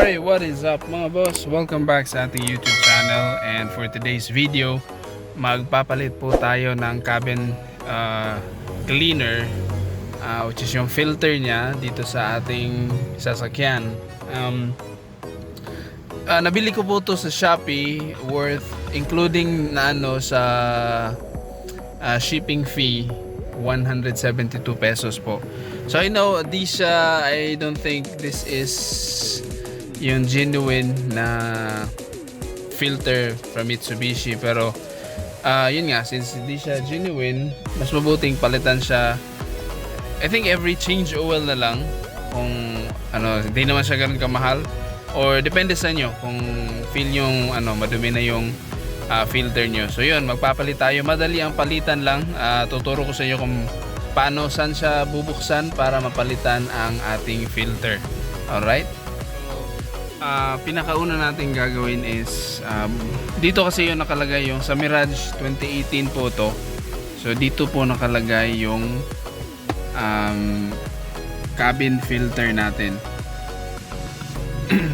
Alright, what is up mga boss? Welcome back sa ating YouTube channel, and for today's video magpapalit po tayo ng cabin cleaner, which is yung filter niya dito sa ating sasakyan. Nabili ko po to sa Shopee, worth including na sa shipping fee 172 pesos po. So I know I don't think this is yung genuine na filter from Mitsubishi, pero yun nga, since hindi siya genuine, mas mabuting palitan siya. I think every change oil na lang, kung hindi naman siya ganun kamahal, or depende sa inyo kung feel yung madumi na yung filter nyo. So yun, magpapalit tayo. Madali ang palitan lang. Tuturo ko sa inyo kung saan siya bubuksan para mapalitan ang ating filter. Alright? Pinakauna natin gagawin is dito kasi yung nakalagay yung sa Mirage 2018 po to. So dito po nakalagay yung cabin filter natin.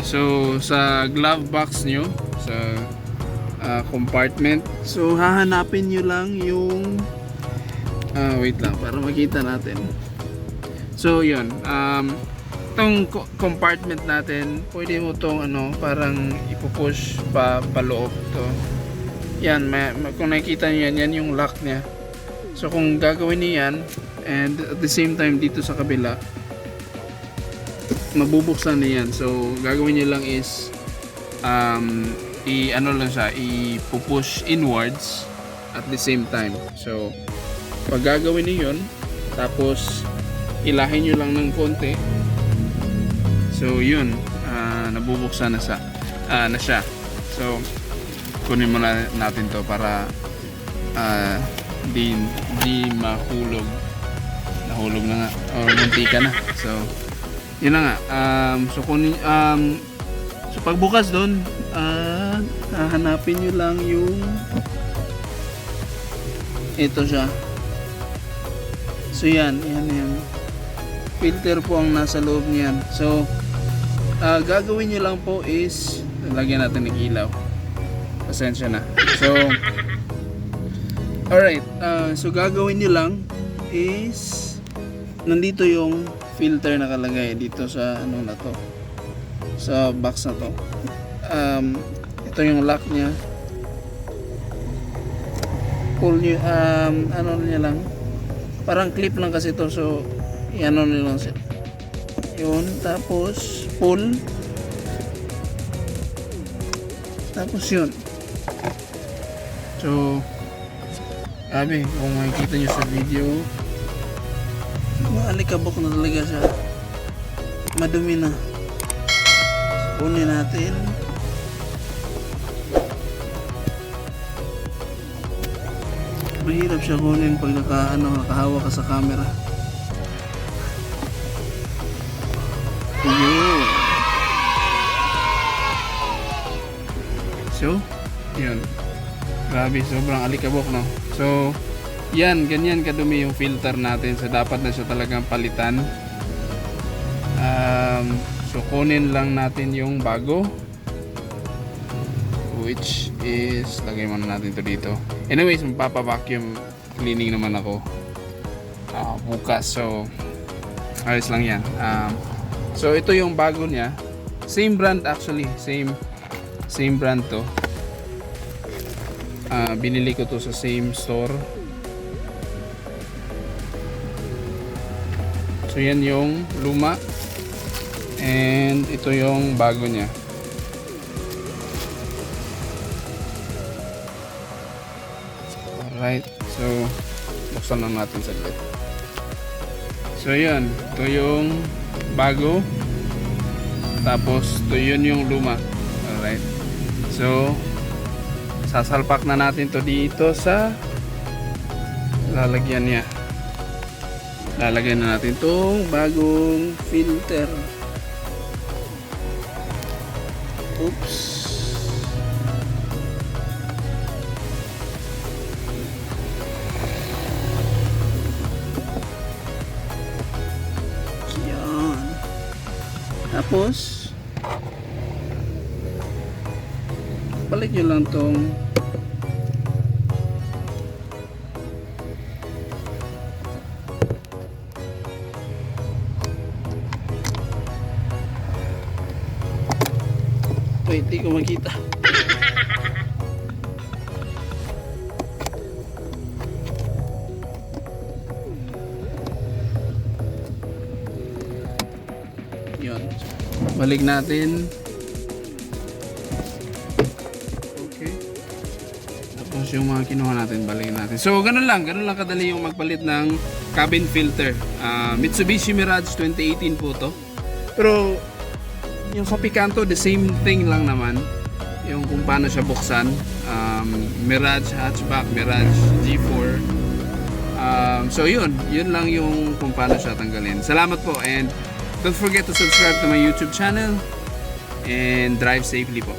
So sa glove box nyo, sa compartment, so hahanapin nyo lang yung wait lang para makita natin. So yun, itong compartment natin, pwede mo itong parang ipupush paloob to. Yan, kung nakikita nyo yan yung lock nya. So kung gagawin nyo yan, and at the same time dito sa kabila, mabubuksan na yan. So gagawin nyo lang is lang siya, ipupush inwards at the same time. So pag gagawin nyo yun, tapos ilahin nyo lang ng konti. So yun, nabubuksan na siya. So kunin muna natin to para di mahulog. Nahulog na nga, or muntika na. So yun na nga. So kunin, so pagbukas doon, hahanapin nyo lang yung ito siya. So yan filter po ang nasa loob niyan. So gagawin nyo lang po is lagyan natin ng ilaw. Pasensya na. So alright, so gagawin nyo lang is nandito yung filter nakalagay dito sa na to, sa box na to. Ito yung lock nya. Pull nyo, niya lang, parang clip lang kasi to. So nyo lang siya yun, tapos pull, tapos yun. So kung makikita nyo sa video, maalikabok na talaga siya, madumi na. Kunin natin. Mahirap siya kunin pag nakahawak ka sa camera. So yun, grabe, sobrang alikabok, no? So yan, ganyan kadumi yung filter natin. So dapat na siya talagang palitan. So kunin lang natin yung bago, which is, lagay muna natin to dito. Anyways, magpapa-vacuum cleaning naman ako bukas. So ayos lang yan. So ito yung bago niya. Same brand actually, same brand to. Binili ko to sa same store. So yan yung luma, and ito yung bago niya. Alright, so buksan lang natin saglit. So yan, ito yung bago, tapos ito yun yung luma. Alright, so sasalpak na natin to dito sa lalagyan niya. Lalagyan na natin itong bagong filter. Oops. Yan. Tapos balik nyo lang tong wait, di ko makita. Yun. Balik natin. Okay. Tapos yung mga kinuha natin, balikin natin. So, ganun lang kadali yung magpalit ng cabin filter. Mitsubishi Mirage 2018 po to. Pero, yung sa Picanto, the same thing lang naman. Yung kung paano siya buksan. Mirage hatchback, Mirage G4. So, yun lang yung kung paano siya tanggalin. Salamat po and don't forget to subscribe to my YouTube channel and drive safely po.